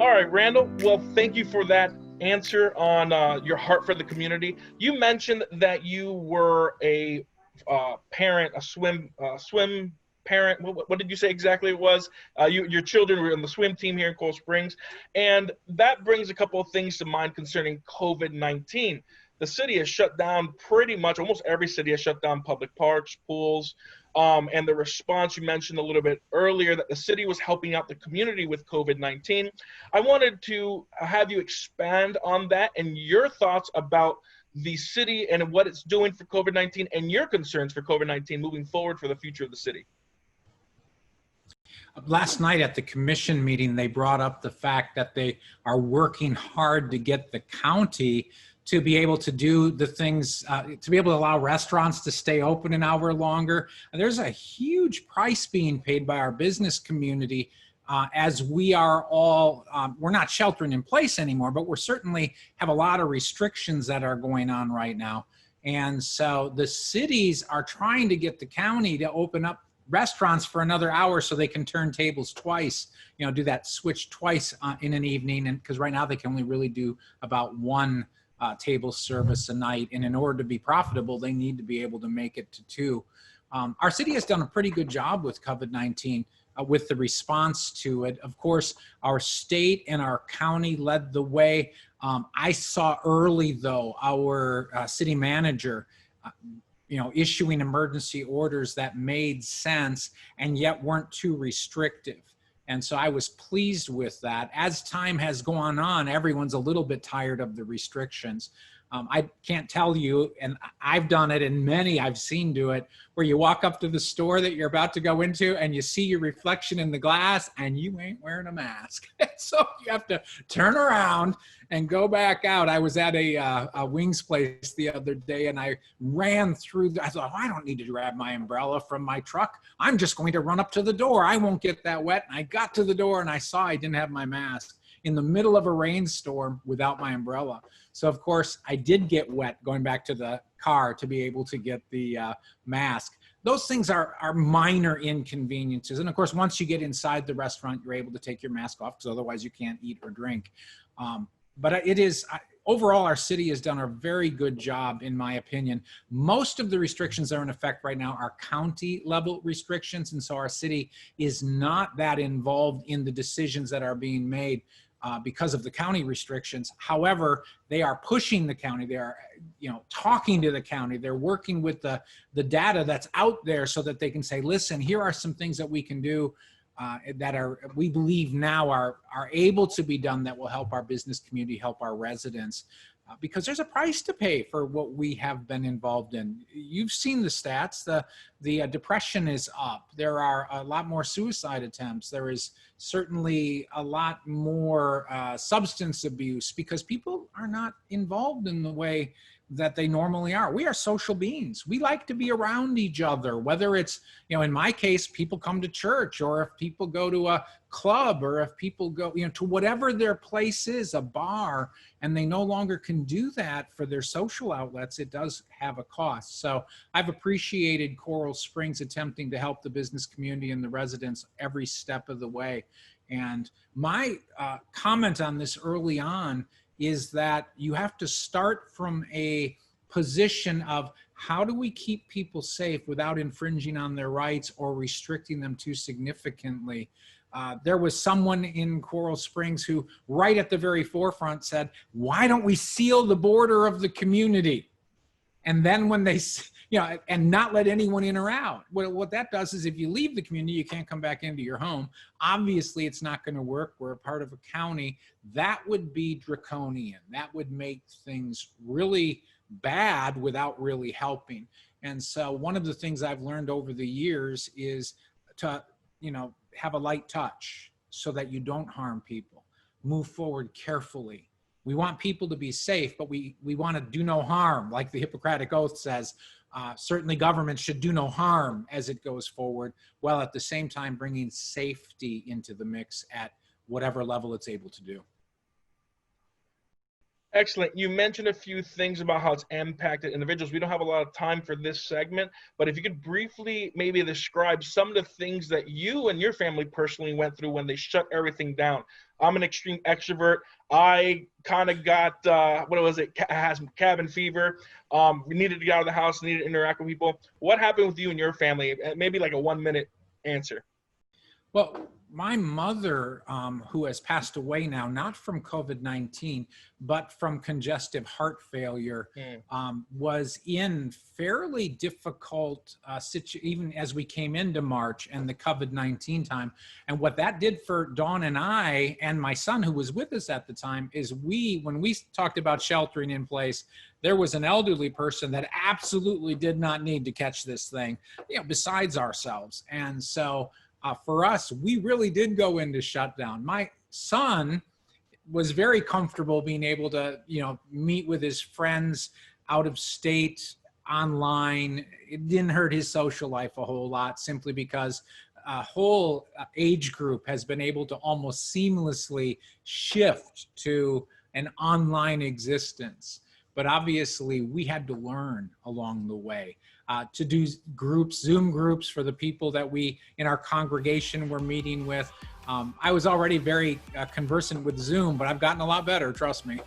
All right, Randall. Well, thank you for that answer on your heart for the community. You mentioned that you were a parent, a swim parent. What did you say exactly it was? Your children were on the swim team here in Coral Springs, and that brings a couple of things to mind concerning COVID-19. The city has shut down pretty much, almost every city has shut down public parks, pools, and the response you mentioned a little bit earlier that the city was helping out the community with COVID-19. I wanted to have you expand on that and your thoughts about the city and what it's doing for COVID-19 and your concerns for COVID-19 moving forward for the future of the city. Last night at the commission meeting, they brought up the fact that they are working hard to get the county to be able to do the things, to be able to allow restaurants to stay open an hour longer. And there's a huge price being paid by our business community as we are all, we're not sheltering in place anymore, but we're certainly have a lot of restrictions that are going on right now. And so the cities are trying to get the county to open up restaurants for another hour so they can turn tables twice, you know, do that switch twice in an evening. And because right now they can only really do about one table service a night. And in order to be profitable, they need to be able to make it to two. Our city has done a pretty good job with COVID-19 with the response to it. Of course, our state and our county led the way. I saw early though, our city manager, issuing emergency orders that made sense and yet weren't too restrictive. And so I was pleased with that. As time has gone on, everyone's a little bit tired of the restrictions. I can't tell you, and I've done it and many I've seen do it, where you walk up to the store that you're about to go into and you see your reflection in the glass and you ain't wearing a mask. So you have to turn around and go back out. I was at a wings place the other day and I ran through, I thought, I don't need to grab my umbrella from my truck. I'm just going to run up to the door. I won't get that wet. And I got to the door and I saw I didn't have my mask in the middle of a rainstorm without my umbrella. So of course I did get wet going back to the car to be able to get the mask. Those things are minor inconveniences. And of course, once you get inside the restaurant, you're able to take your mask off because otherwise you can't eat or drink. But it is, overall, our city has done a very good job, in my opinion. Most of the restrictions that are in effect right now are county level restrictions. And so our city is not that involved in the decisions that are being made because of the county restrictions. However, they are pushing the county. They are, talking to the county. They're working with the data that's out there so that they can say, listen, here are some things that we can do that we believe now are able to be done that will help our business community, help our residents. Because there's a price to pay for what we have been involved in. You've seen the stats, the depression is up. There are a lot more suicide attempts. There is certainly a lot more substance abuse because people are not involved in the way that they normally are. We are social beings. We like to be around each other, whether it's, in my case, people come to church, or if people go to a club, or if people go, to whatever their place is, a bar, and they no longer can do that for their social outlets, it does have a cost. So I've appreciated Coral Springs attempting to help the business community and the residents every step of the way. And my comment on this early on is that you have to start from a position of how do we keep people safe without infringing on their rights or restricting them too significantly. There was someone in Coral Springs who right at the very forefront said, why don't we seal the border of the community? And then when they, and not let anyone in or out. What that does is if you leave the community, you can't come back into your home. Obviously, it's not going to work. We're a part of a county. That would be draconian. That would make things really bad without really helping. And so one of the things I've learned over the years is to, have a light touch so that you don't harm people. Move forward carefully. We want people to be safe, but we want to do no harm, like the Hippocratic Oath says. Certainly government should do no harm as it goes forward, while at the same time bringing safety into the mix at whatever level it's able to do. Excellent. You mentioned a few things about how it's impacted individuals. We don't have a lot of time for this segment, but if you could briefly maybe describe some of the things that you and your family personally went through when they shut everything down. I'm an extreme extrovert. I kind of got, has cabin fever. We needed to get out of the house, needed to interact with people. What happened with you and your family? Maybe like a 1-minute answer. Well, my mother, who has passed away now, not from COVID-19, but from congestive heart failure, was in fairly difficult even as we came into March and the COVID-19 time. And what that did for Dawn and I and my son, who was with us at the time, is when we talked about sheltering in place, there was an elderly person that absolutely did not need to catch this thing, besides ourselves. And so for us, we really did go into shutdown. My son was very comfortable being able to, meet with his friends out of state, online. It didn't hurt his social life a whole lot, simply because a whole age group has been able to almost seamlessly shift to an online existence. But obviously, we had to learn along the way to do groups, Zoom groups for the people that we in our congregation were meeting with. I was already very conversant with Zoom, but I've gotten a lot better, trust me.